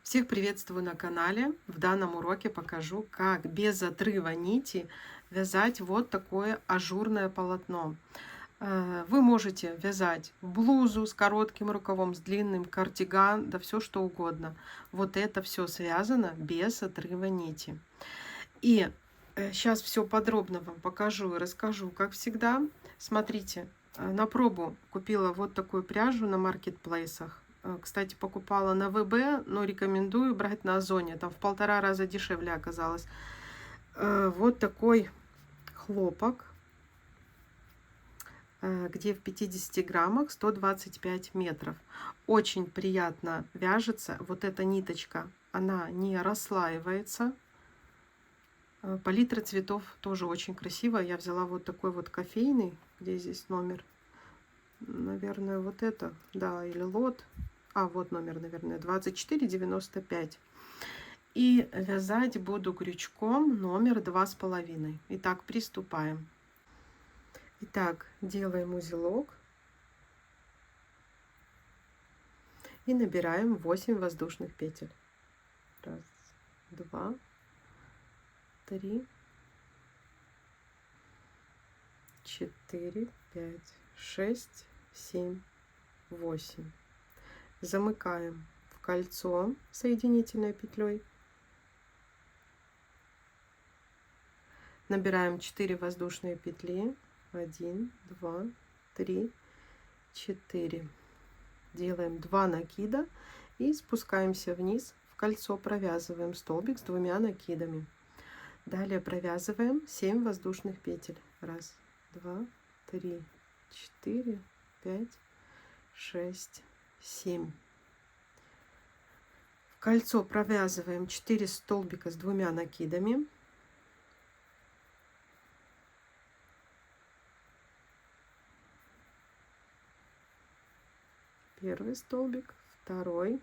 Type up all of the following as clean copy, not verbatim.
Всех приветствую на канале. В данном уроке покажу, как без отрыва нити вязать вот такое ажурное полотно. Вы можете вязать блузу с коротким рукавом, с длинным, кардиган, да все что угодно. Вот это все связано без отрыва нити. И сейчас все подробно вам покажу и расскажу, как всегда. Смотрите, на пробу купила вот такую пряжу на маркетплейсах. Кстати, покупала на ВБ, но рекомендую брать на Озоне. Там в 1,5 раза дешевле оказалось. Вот такой хлопок, где в 50 граммах 125 метров. Очень приятно вяжется. Вот эта ниточка, она не расслаивается. Палитра цветов тоже очень красивая. Я взяла вот такой вот кофейный, где здесь номер. Наверное, вот это, да, или лот. Вот номер, наверное, 24,95. И вязать буду крючком номер 2,5. Итак, приступаем. Итак, делаем узелок. И набираем 8 воздушных петель. 1, 2, 3, 4, 5, 6, 7, 8. Замыкаем в кольцо соединительной петлей. Набираем 4 воздушные петли. 1, 2, 3, 4. Делаем 2 накида и спускаемся вниз в кольцо. Провязываем столбик с 2 накидами. Далее провязываем 7 воздушных петель. 1, 2, 3, 4, 5, 6, 7. В кольцо провязываем 4 столбика с 2 накидами. Первый столбик, второй,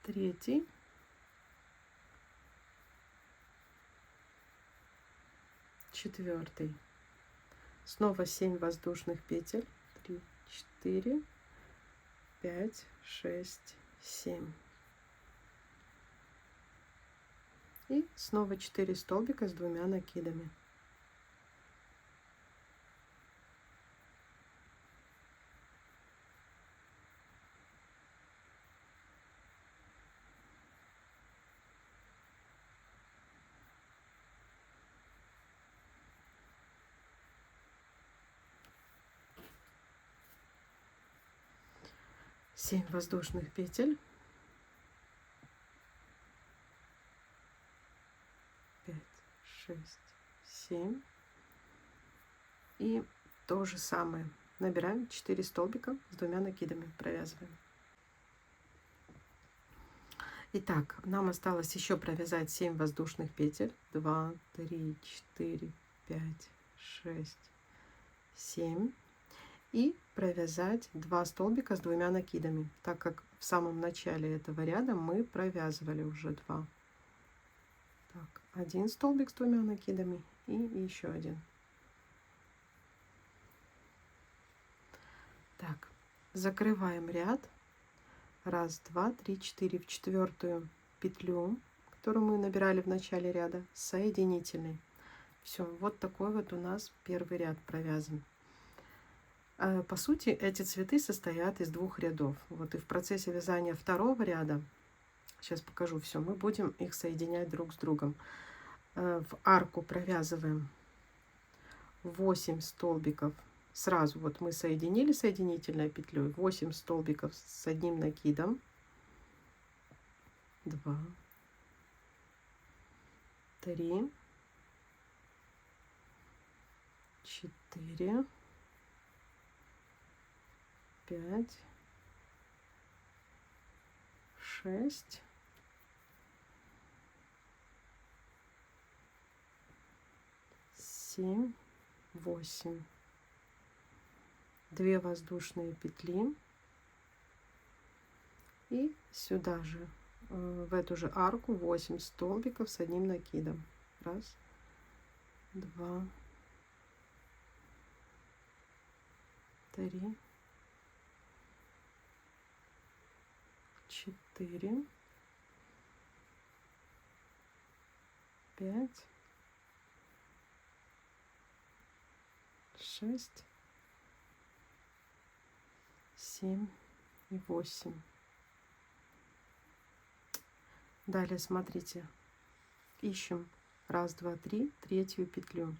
третий, четвертый. Снова 7 воздушных петель. 3, 4, 5, 6, 7. И снова 4 столбика с 2 накидами. Семь воздушных петель. 5, 6, 7. И то же самое. Набираем 4 столбика с 2 накидами. Провязываем. Итак, нам осталось еще провязать 7 воздушных петель. 2, 3, 4, 5, 6, 7. И провязать 2 столбика с 2 накидами, так как в самом начале этого ряда мы провязывали уже 2. Так, 1 столбик с 2 накидами и еще один. Так, закрываем ряд. 1, 2, 3, 4 в 4-ю петлю, которую мы набирали в начале ряда, соединительной. Все, вот такой вот у нас первый ряд провязан. По сути, эти цветы состоят из 2 рядов. Вот и в процессе вязания второго ряда, сейчас покажу все, мы будем их соединять друг с другом. В арку провязываем 8 столбиков. Сразу вот мы соединили соединительной петлей 8 столбиков с 1 накидом. 2, 3, 4, 5, 6, 7, 8. 2 воздушные петли и сюда же в эту же арку 8 столбиков с 1 накидом. 1, 2, 3, 4, 5, 6, 7 и 8. Далее смотрите, ищем 1, 2, 3, третью петлю,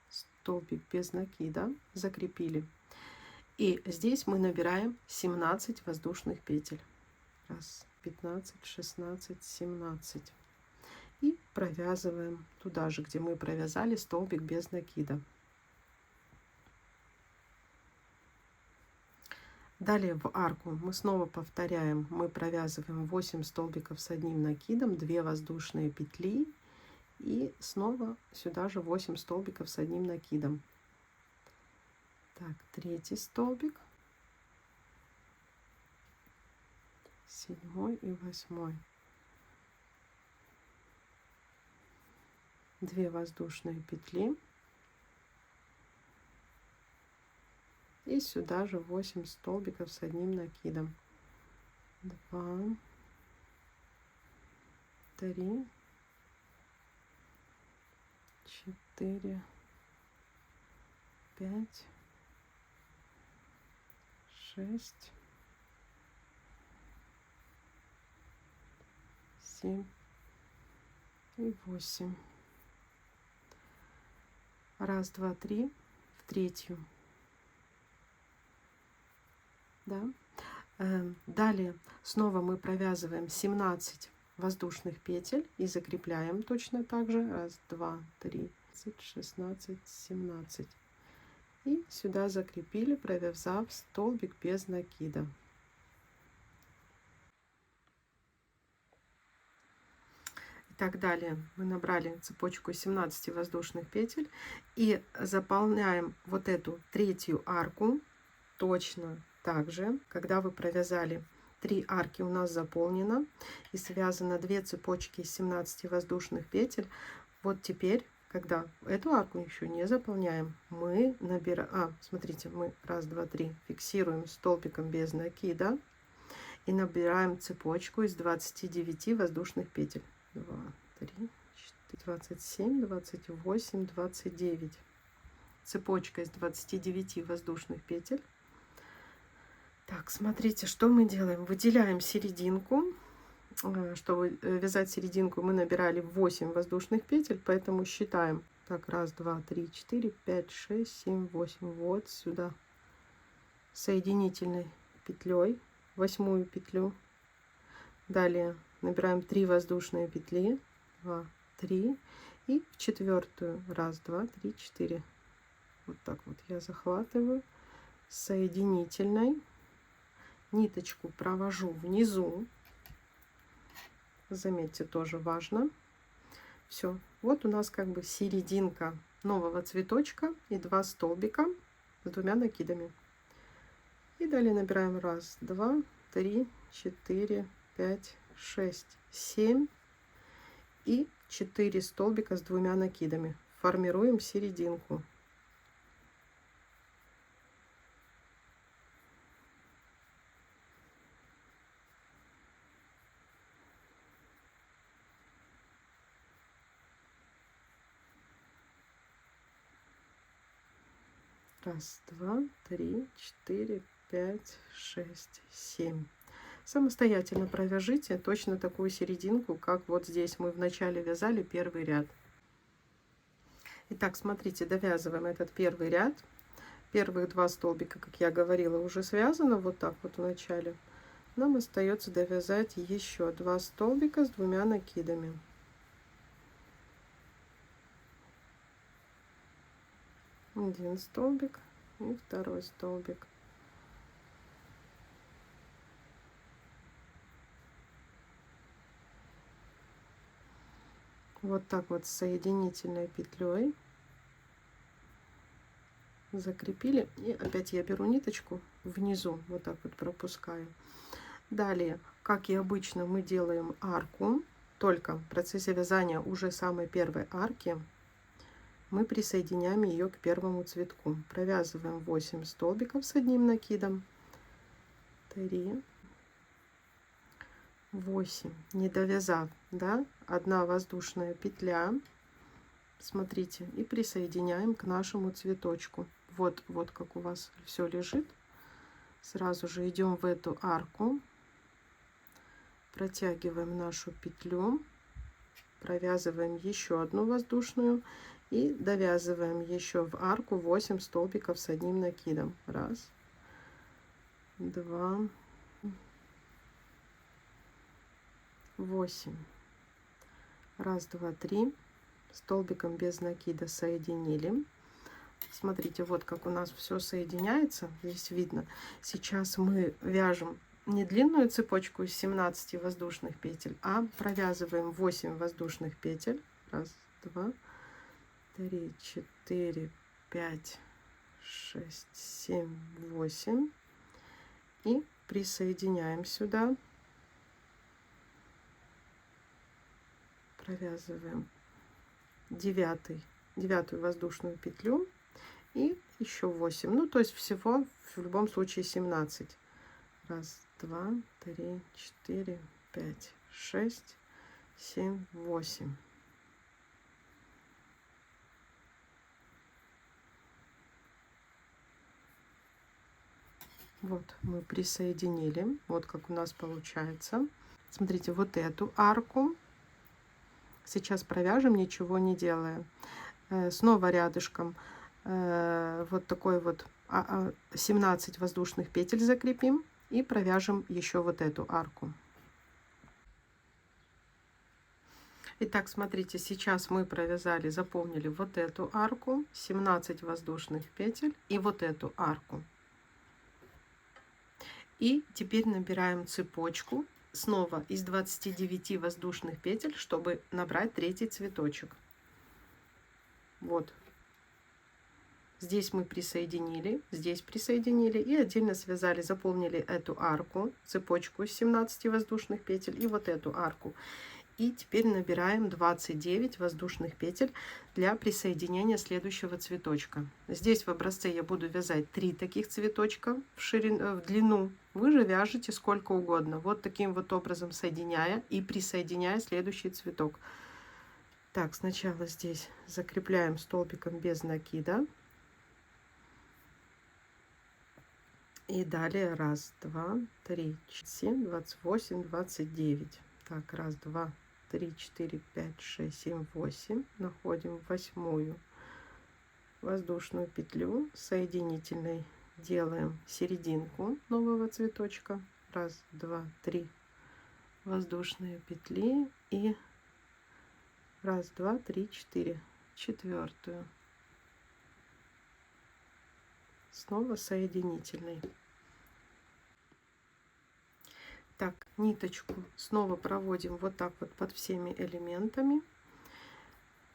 столбик без накида, закрепили, и здесь мы набираем 17 воздушных петель. 1, 15, 16, 17 и провязываем туда же, где мы провязали столбик без накида. Далее в арку мы снова повторяем, мы провязываем 8 столбиков с одним накидом, 2 воздушные петли и снова сюда же 8 столбиков с одним накидом. Так, третий столбик, 7 и 8, 2 воздушные петли и сюда же 8 столбиков с одним накидом. 2, 3, 4, 5, 6, 7 и 8. 1, 2, 3 в третью. Да. Далее снова мы провязываем 17 воздушных петель и закрепляем точно так же. 1, 2, 3, 16, 17. И сюда закрепили, провязав столбик без накида. И так далее. Мы набрали цепочку 17 воздушных петель и заполняем вот эту третью арку точно так же, когда вы провязали 3 арки, у нас заполнено и связано 2 цепочки из 17 воздушных петель. Вот теперь, когда эту арку еще не заполняем, мы набираем, смотрите, мы 1, 2, 3 фиксируем столбиком без накида и набираем цепочку из 29 воздушных петель. 2, 3, 4, 27, 28, 29. Цепочка из 29 воздушных петель. Так, смотрите, что мы делаем. Выделяем серединку. Чтобы вязать серединку, мы набирали 8 воздушных петель, поэтому считаем. Так, 1, 2, 3, 4, 5, 6, 7, 8. Вот сюда. Соединительной петлей 8 петлю. Далее набираем 3 воздушные петли. 2, 3. И в 4-ю. 1, 2, 3, 4. Вот так вот я захватываю соединительной. Ниточку провожу внизу. Заметьте, тоже важно. Все. Вот у нас как бы серединка нового цветочка и 2 столбика с 2 накидами. И далее набираем 1, 2, 3, 4, 5, 6, 7 и 4 столбика с 2 накидами. Формируем серединку. Раз, два, три, 4, 5, 6, 7. Самостоятельно провяжите точно такую серединку, как вот здесь мы в начале вязали первый ряд. Итак, смотрите, довязываем этот первый ряд. Первых 2 столбика, как я говорила, уже связано вот так вот в начале. Нам остается довязать еще 2 столбика с 2 накидами. Один столбик и второй столбик. Вот так вот с соединительной петлей закрепили. И опять я беру ниточку внизу, вот так вот пропускаю. Далее, как и обычно, мы делаем арку. только в процессе вязания уже самой первой арки мы присоединяем ее к первому цветку. Провязываем 8 столбиков с одним накидом. 3, 8, не довязав, да, 1 воздушная петля, смотрите, и присоединяем к нашему цветочку. Вот как у вас все лежит. Сразу же идем в эту арку, протягиваем нашу петлю, провязываем еще 1 воздушную и довязываем еще в арку 8 столбиков с одним накидом. 1, 2, 8. 1, 2, 3. Столбиком без накида соединили. Смотрите, вот как у нас все соединяется. Здесь видно. Сейчас мы вяжем не длинную цепочку из 17 воздушных петель, а провязываем 8 воздушных петель. 1, 2, 3, 4, 5, 6, 7, 8. И присоединяем сюда. Провязываем девятую воздушную петлю и еще 8. Ну, то есть всего в любом случае 17. 1, 2, 3, 4, 5, 6, 7, 8. Вот мы присоединили. Вот как у нас получается. Смотрите, вот эту арку сейчас провяжем, ничего не делая. Снова рядышком вот такой вот 17 воздушных петель закрепим и провяжем еще вот эту арку. Итак, смотрите, сейчас мы провязали, заполнили вот эту арку, 17 воздушных петель и вот эту арку. И теперь набираем цепочку снова из 29 воздушных петель, чтобы набрать третий цветочек. Вот. Здесь мы присоединили, здесь присоединили и отдельно связали, заполнили эту арку, цепочку из 17 воздушных петель и вот эту арку. И теперь набираем 29 воздушных петель для присоединения следующего цветочка. Здесь в образце я буду вязать 3 таких цветочка в длину. Вы же вяжете сколько угодно. Вот таким вот образом соединяя и присоединяя следующий цветок. Так, сначала здесь закрепляем столбиком без накида. И далее 1, 2, 3, 7, 28, 29. Так, 1, 2, 3, 4, 5, 6, 7, 8. Находим 8 воздушную петлю соединительной. Делаем серединку нового цветочка. 1, 2, 3 воздушные петли. И 1, 2, 3, 4. Четвертую. Снова соединительной. Так, ниточку снова проводим вот так вот под всеми элементами.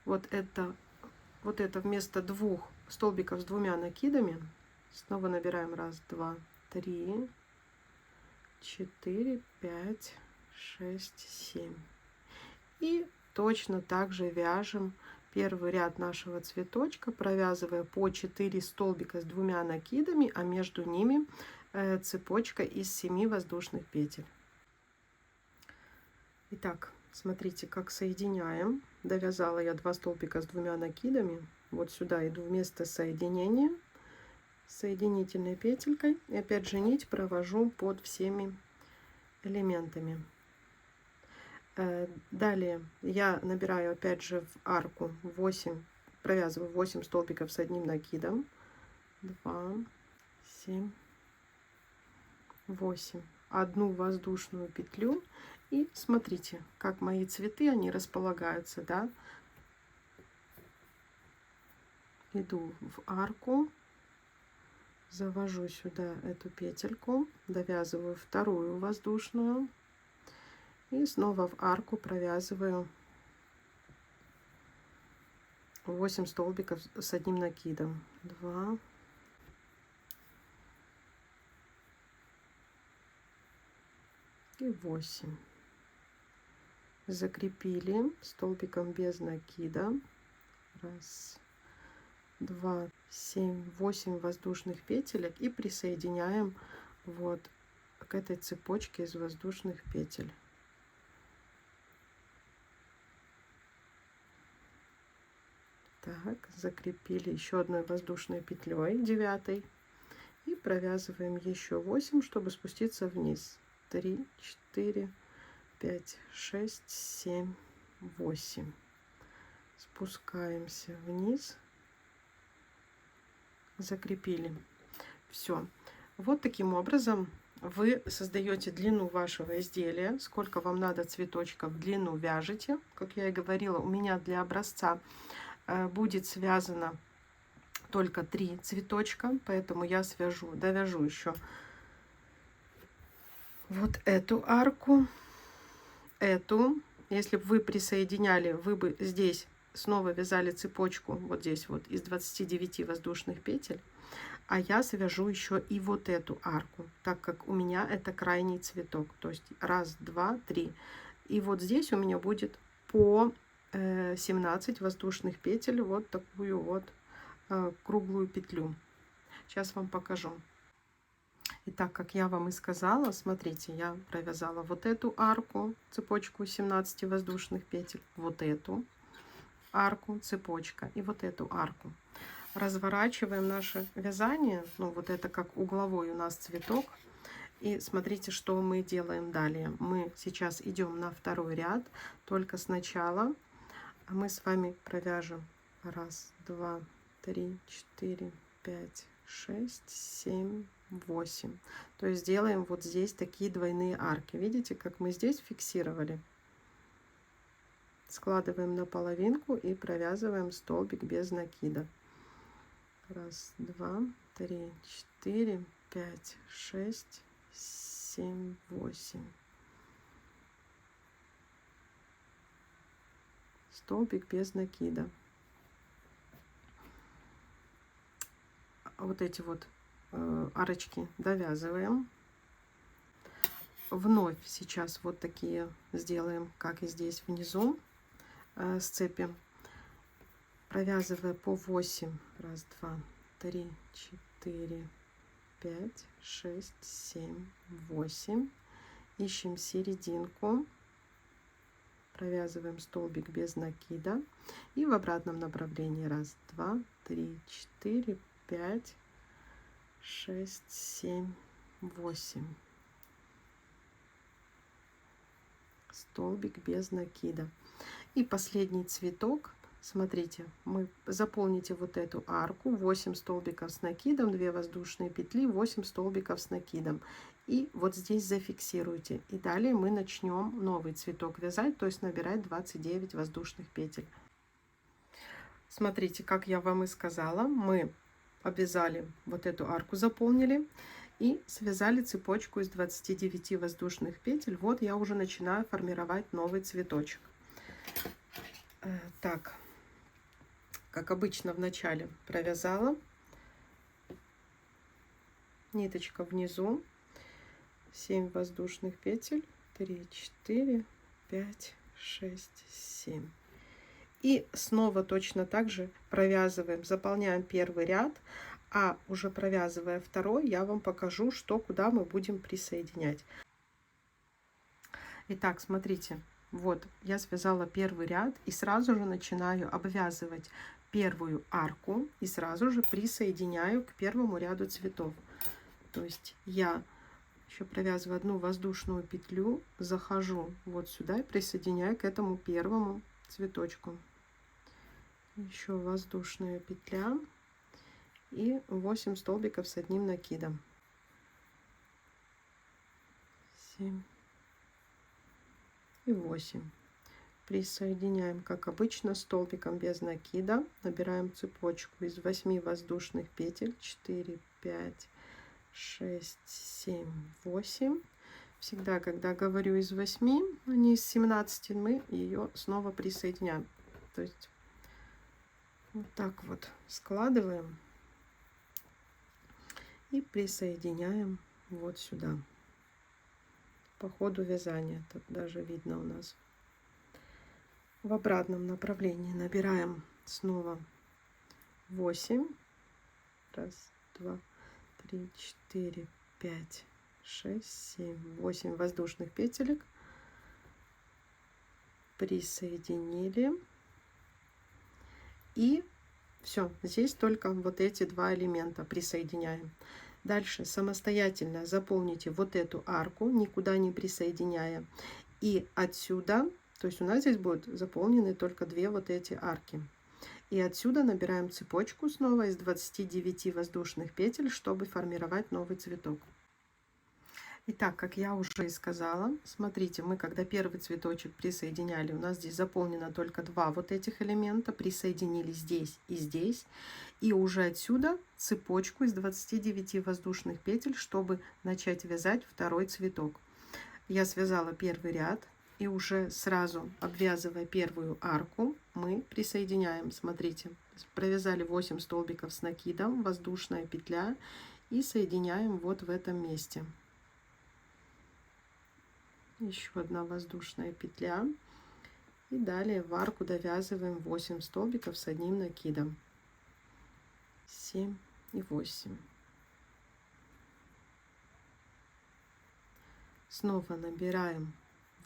Вот это вместо 2 столбиков с 2 накидами. Снова набираем 1, 2, 3, 4, 5, 6, 7. И точно так же вяжем первый ряд нашего цветочка, провязывая по 4 столбика с 2 накидами, а между ними цепочка из 7 воздушных петель. Итак, смотрите, как соединяем. Довязала я 2 столбика с 2 накидами. Вот сюда иду вместо соединения соединительной петелькой. И опять же нить провожу под всеми элементами. Далее я набираю опять же в арку 8, провязываю 8 столбиков с одним накидом. 2, 7, 8. 1 воздушную петлю. И смотрите, как мои цветы, они располагаются, да. Иду в арку, завожу сюда эту петельку, довязываю 2 воздушную и снова в арку провязываю 8 столбиков с одним накидом. 2, и 8. закрепили столбиком без накида. 1, 2, 7, 8 воздушных петелек и присоединяем вот к этой цепочке из воздушных петель. Так, закрепили еще одной воздушной петлей 9 и провязываем еще 8, чтобы спуститься вниз. 3, 4, 5, 6, 7, 8. Спускаемся вниз, закрепили. Все. Вот таким образом вы создаете длину вашего изделия, сколько вам надо цветочков, длину вяжете. Как я и говорила, у меня для образца будет связано только 3 цветочка, поэтому я довяжу еще вот эту арку, эту. Если бы вы присоединяли, вы бы здесь снова вязали цепочку вот здесь вот из 29 воздушных петель, а я свяжу еще и вот эту арку, так как у меня это крайний цветок, то есть 1, 2, 3, и вот здесь у меня будет по 17 воздушных петель, вот такую вот круглую петлю. Сейчас вам покажу. Итак, как я вам и сказала, смотрите, я провязала вот эту арку, цепочку 17 воздушных петель, вот эту арку, цепочка и вот эту арку. Разворачиваем наше вязание, ну вот это как угловой у нас цветок. И смотрите, что мы делаем далее. Мы сейчас идем на второй ряд, только сначала мы с вами провяжем 1, 2, 3, 4, 5, 6, 7, 8. То есть делаем вот здесь такие двойные арки. Видите, как мы здесь фиксировали? Складываем на половинку и провязываем столбик без накида. 1, 2, 3, 4, 5, 6, 7, 8. Столбик без накида. Вот эти вот арочки довязываем. Вновь сейчас вот такие сделаем, как и здесь внизу, сцепим, провязывая по 8. 1, 2, 3, 4, 5, 6, 7, 8. Ищем серединку, провязываем столбик без накида и в обратном направлении 1, 2, 3, 4, 5, 6, 7, 8. Столбик без накида. И последний цветок. Смотрите, мы заполните вот эту арку, 8 столбиков с накидом, 2 воздушные петли, 8 столбиков с накидом. И вот здесь зафиксируйте. И далее мы начнем новый цветок вязать, то есть набирать 29 воздушных петель. Смотрите, как я вам и сказала, мы обвязали вот эту арку, заполнили и связали цепочку из 29 воздушных петель. Вот я уже начинаю формировать новый цветочек. Так, как обычно, в начале провязала, ниточка внизу, 7 воздушных петель, 3, 4, 5, 6, 7. И снова точно так же провязываем, заполняем первый ряд, а уже провязывая второй, я вам покажу, что куда мы будем присоединять. Итак, смотрите, вот я связала первый ряд и сразу же начинаю обвязывать первую арку и сразу же присоединяю к первому ряду цветов. То есть я еще провязываю одну воздушную петлю, захожу вот сюда и присоединяю к этому первому цветочку. Еще воздушная петля и 8 столбиков с одним накидом. 7 и 8. Присоединяем, как обычно, столбиком без накида. Набираем цепочку из 8 воздушных петель. 4, 5, 6, 7, 8. Всегда, когда говорю из 8, а не из 17, мы ее снова присоединяем. То есть вот так вот складываем и присоединяем вот сюда. По ходу вязания. Тут даже видно у нас В обратном направлении набираем снова 8. Раз, два, три, 4, 5, 6, 7, 8 воздушных петелек. Присоединили. И все, здесь только вот эти два элемента присоединяем. Дальше самостоятельно заполните вот эту арку, никуда не присоединяя. И отсюда, то есть у нас здесь будут заполнены только две вот эти арки. И отсюда набираем цепочку снова из 29 воздушных петель, чтобы формировать новый цветок. Итак, как я уже и сказала, смотрите, мы когда первый цветочек присоединяли, у нас здесь заполнено только два вот этих элемента, присоединили здесь и здесь, и уже отсюда цепочку из 29 воздушных петель, чтобы начать вязать второй цветок. Я связала первый ряд, и уже сразу обвязывая первую арку, мы присоединяем, смотрите, провязали 8 столбиков с накидом, воздушная петля, и соединяем вот в этом месте. Еще одна воздушная петля, и далее в арку довязываем 8 столбиков с одним накидом. 7 и 8. Снова набираем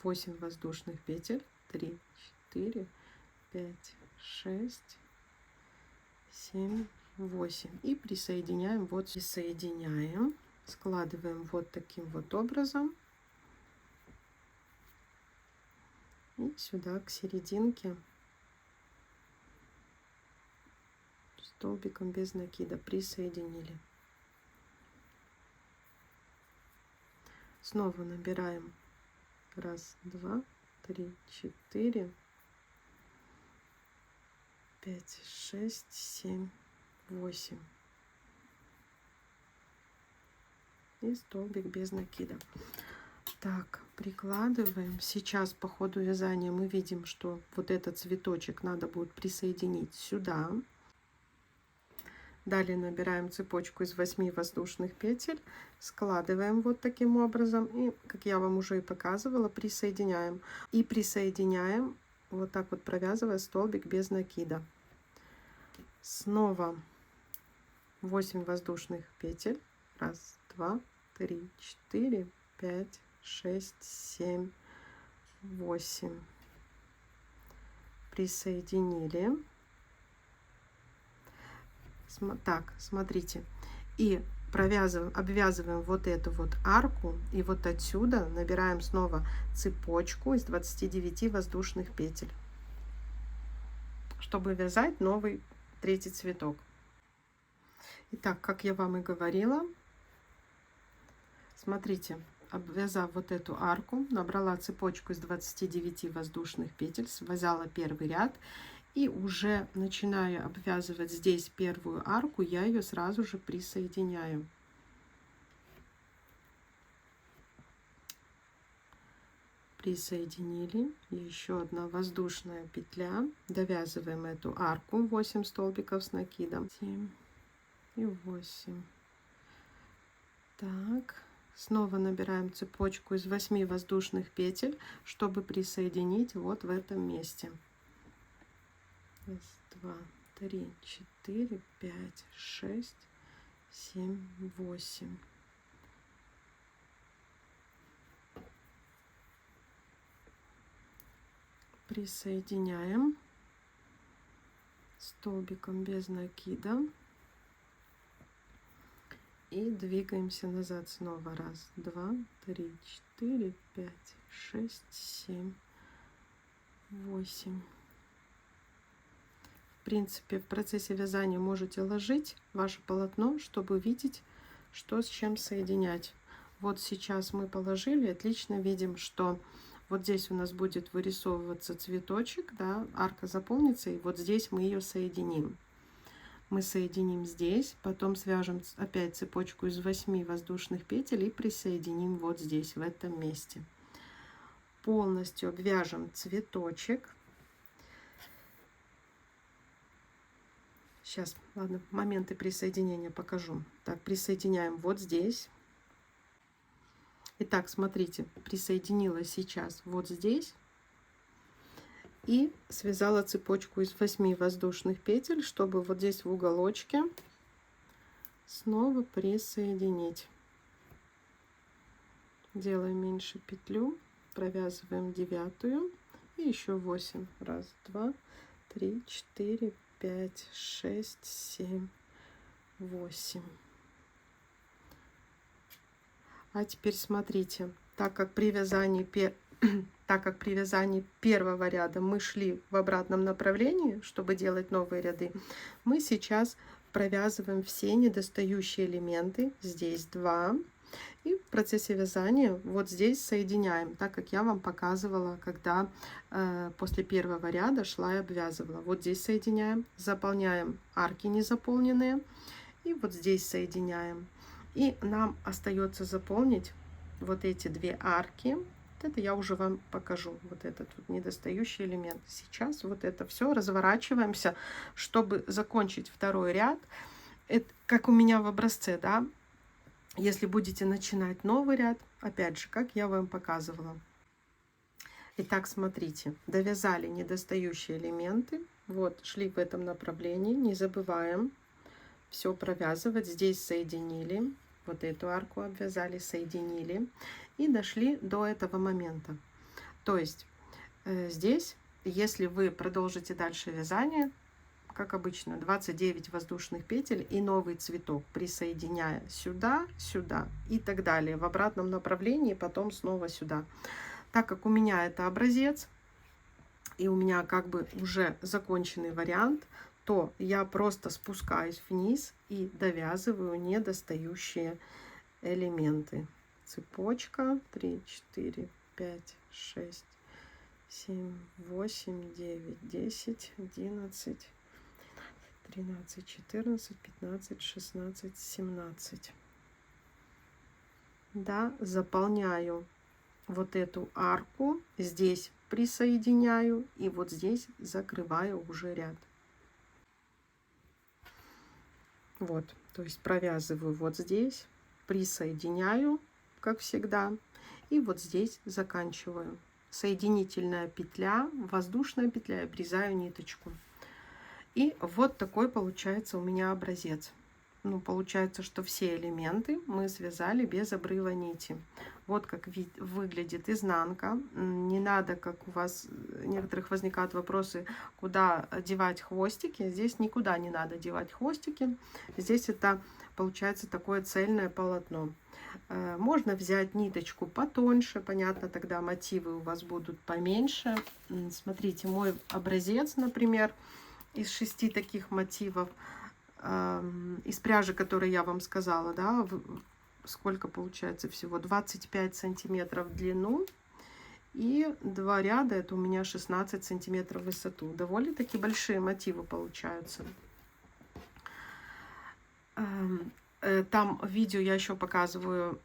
8 воздушных петель. 3, 4, 5, 6, 7, 8. И присоединяем, вот присоединяем, складываем вот таким вот образом. И сюда к серединке столбиком без накида присоединили. Снова набираем 1, 2, 3, 4, 5, 6, 7, 8. И столбик без накида. Так, прикладываем. Сейчас по ходу вязания мы видим, что вот этот цветочек надо будет присоединить сюда. Далее набираем цепочку из 8 воздушных петель, складываем вот таким образом. И, как я вам уже и показывала, присоединяем. И присоединяем, вот так вот провязывая столбик без накида. Снова 8 воздушных петель. 1, 2, 3, 4, 5, 6, 7, 8. Присоединили. Так, смотрите. И провязываем, обвязываем вот эту вот арку. И вот отсюда набираем снова цепочку из 29 воздушных петель, чтобы вязать новый третий цветок. Итак, как я вам и говорила, смотрите. Обвязав вот эту арку, набрала цепочку из 29 воздушных петель, связала первый ряд, и уже начиная обвязывать здесь первую арку, я ее сразу же присоединяю. Присоединили. Еще одна воздушная петля, довязываем эту арку, 8 столбиков с накидом, 7 и 8. Так. Снова набираем цепочку из 8 воздушных петель, чтобы присоединить вот в этом месте. 1, 2, 3, 4, 5, 6, 7, 8. Присоединяем столбиком без накида. И двигаемся назад снова. 1, 2, 3, 4, 5, 6, 7, 8. В принципе, в процессе вязания можете ложить ваше полотно, чтобы видеть, что с чем соединять. Вот сейчас мы положили, отлично видим, что вот здесь у нас будет вырисовываться цветочек, да, арка заполнится, и вот здесь мы ее соединим. Мы соединим здесь, потом свяжем опять цепочку из 8 воздушных петель и присоединим вот здесь, в этом месте. Полностью обвяжем цветочек. Сейчас, ладно, моменты присоединения покажу. Так, присоединяем вот здесь. Итак, смотрите, присоединила сейчас вот здесь. И связала цепочку из 8 воздушных петель, чтобы вот здесь в уголочке снова присоединить. Делаем меньше петлю, провязываем 9 и еще 8. Раз, два, три, 4, 5, 6, 7, 8. А теперь смотрите, так как при вязании первого ряда мы шли в обратном направлении, чтобы делать новые ряды, мы сейчас провязываем все недостающие элементы. Здесь 2. И в процессе вязания вот здесь соединяем, так как я вам показывала, когда после первого ряда шла и обвязывала. Вот здесь соединяем, заполняем арки незаполненные, и вот здесь соединяем. И нам остается заполнить вот эти 2 арки. Вот это я уже вам покажу, вот этот вот недостающий элемент. Сейчас вот это все разворачиваемся, чтобы закончить второй ряд. Это как у меня в образце, да. Если будете начинать новый ряд, опять же, как я вам показывала. Итак, смотрите, довязали недостающие элементы. Вот, шли в этом направлении. Не забываем все провязывать. Здесь соединили. Вот эту арку обвязали, соединили. И дошли до этого момента. То есть здесь, если вы продолжите дальше вязание, как обычно, 29 воздушных петель и новый цветок, присоединяя сюда, сюда и так далее. В обратном направлении, потом снова сюда. Так как у меня это образец, и у меня как бы уже законченный вариант, то я просто спускаюсь вниз и довязываю недостающие элементы. Цепочка 3, 4, 5, 6, 7, 8, 9, 10, 11, 13, 14, 15, 16, 17. Да, заполняю вот эту арку, здесь присоединяю и вот здесь закрываю уже ряд. Вот, то есть провязываю вот здесь, присоединяю, как всегда, и вот здесь заканчиваю. Соединительная петля, воздушная петля, обрезаю ниточку. И вот такой получается у меня образец. Ну, получается, что все элементы мы связали без обрыва нити. Вот как выглядит изнанка. Не надо, как у вас некоторых возникают вопросы, куда девать хвостики. Здесь никуда не надо девать хвостики. Здесь это получается такое цельное полотно. Можно взять ниточку потоньше, понятно, тогда мотивы у вас будут поменьше. Смотрите, мой образец, например, из 6 таких мотивов, из пряжи, которые я вам сказала, да, сколько получается всего, 25 сантиметров в длину и 2 ряда, это у меня 16 сантиметров в высоту. Довольно-таки большие мотивы получаются. Там в видео я еще показываю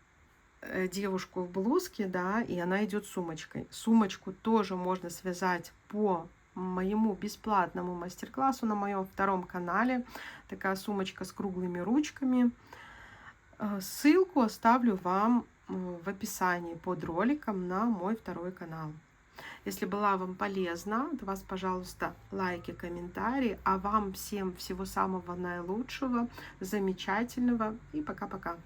девушку в блузке, да, и она идет с сумочкой. Сумочку тоже можно связать по моему бесплатному мастер-классу на моем 2-м канале. Такая сумочка с круглыми ручками. Ссылку оставлю вам в описании под роликом на мой 2-й канал. Если была вам полезна, от вас, пожалуйста, лайки, комментарии. А вам всем всего самого наилучшего, замечательного и пока-пока.